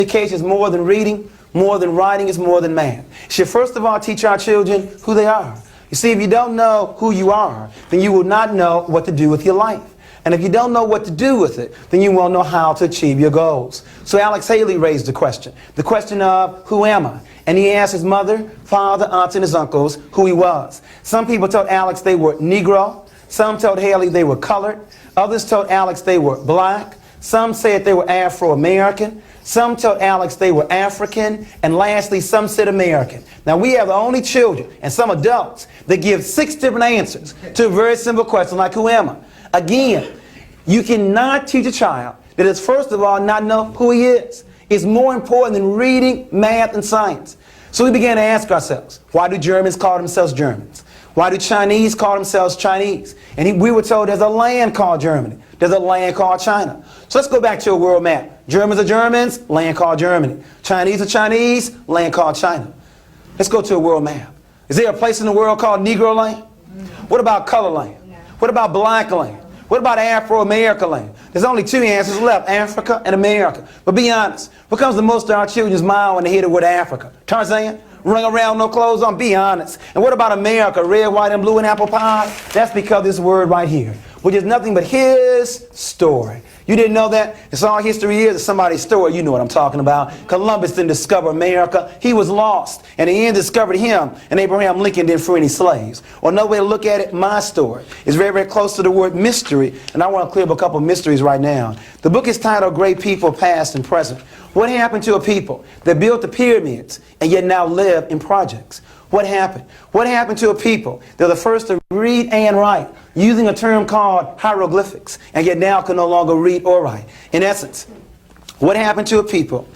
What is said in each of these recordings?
Education is more than reading, more than writing, is more than math. It should first of all teach our children who they are. You see, if you don't know who you are, then you will not know what to do with your life. And if you don't know what to do with it, then you won't know how to achieve your goals. So Alex Haley raised the question of who am I? And he asked his mother, father, aunts, and his uncles who he was. Some people told Alex they were Negro. Some told Haley they were colored. Others told Alex they were black. Some said they were Afro-American. Some told Alex they were African. And lastly, some said American. Now, we have the only children and some adults that give 6 different answers to a very simple question like, who am I? Again, you cannot teach a child that is, first of all, not know who he is. It's more important than reading, math, and science. So we began to ask ourselves, why do Germans call themselves Germans? Why do Chinese call themselves Chinese? And we were told there's a land called Germany. There's a land called China. So let's go back to a world map. Germans are Germans, land called Germany. Chinese are Chinese, land called China. Let's go to a world map. Is there a place in the world called Negro land? What about color land? What about black land? What about Afro-American land? There's only 2 answers left, Africa and America. But be honest, what comes to most of our children's mind when they hear the word Africa? Tarzan? Running around, no clothes on? Be honest. And what about America? Red, white, and blue, and apple pie? That's because of this word right here, which is nothing but his story. You didn't know that? It's all history is. It's somebody's story. You know what I'm talking about. Columbus didn't discover America. He was lost. And the end discovered him. And Abraham Lincoln didn't free any slaves. Or another way to look at it, my story is very, very close to the word mystery. And I want to clear up a couple of mysteries right now. The book is titled Great People, Past and Present. What happened to a people that built the pyramids and yet now live in projects? What happened? What happened to a people that were the first to read and write using a term called hieroglyphics and yet now can no longer read or write? In essence, what happened to a people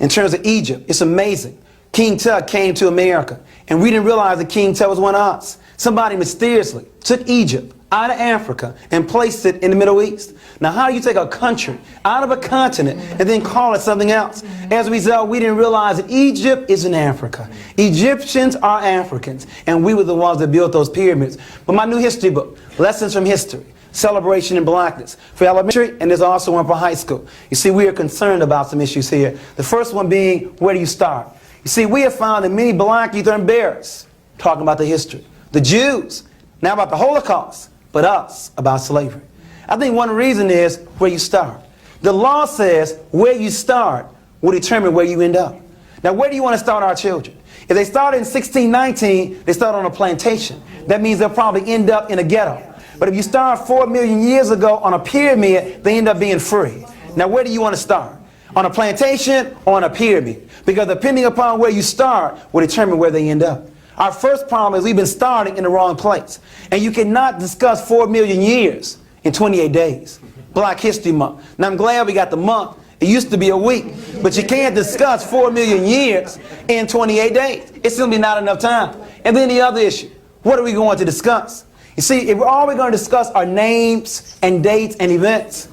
in terms of Egypt? It's amazing. King Tut came to America and we didn't realize that King Tut was one of us. Somebody mysteriously took Egypt out of Africa and placed it in the Middle East. Now, how do you take a country out of a continent and then call it something else? As a result, we didn't realize that Egypt isn't Africa. Egyptians are Africans, and we were the ones that built those pyramids. But my new history book, Lessons from History, Celebration in Blackness, for elementary, and there's also one for high school. You see, we are concerned about some issues here. The first one being, where do you start? You see, we have found that many black youth are embarrassed talking about the history. The Jews, now about the Holocaust, but us about slavery. I think one reason is where you start. The law says where you start will determine where you end up. Now, where do you want to start our children? If they started in 1619, they start on a plantation. That means they'll probably end up in a ghetto. But if you start 4 million years ago on a pyramid, they end up being free. Now, where do you want to start? On a plantation or on a pyramid? Because depending upon where you start will determine where they end up. Our first problem is we've been starting in the wrong place. And you cannot discuss 4 million years in 28 days. Black History Month. Now I'm glad we got the month. It used to be a week. But you can't discuss 4 million years in 28 days. It's simply not enough time. And then the other issue, what are we going to discuss? You see, if all we're going to discuss are names and dates and events,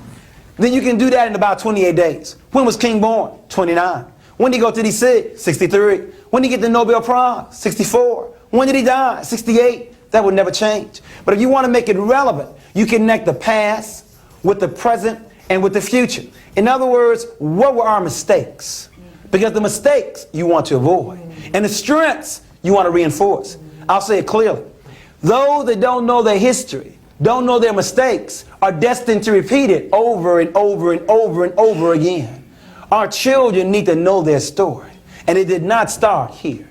then you can do that in about 28 days. When was King born? 29. When did he go to DC? 63. When did he get the Nobel Prize? 64. When did he die? 68. That would never change. But if you want to make it relevant, you connect the past with the present and with the future. In other words, what were our mistakes? Because the mistakes you want to avoid. And the strengths you want to reinforce. I'll say it clearly. Those that don't know their history, don't know their mistakes, are destined to repeat it over and over and over and over again. Our children need to know their story. And it did not start here.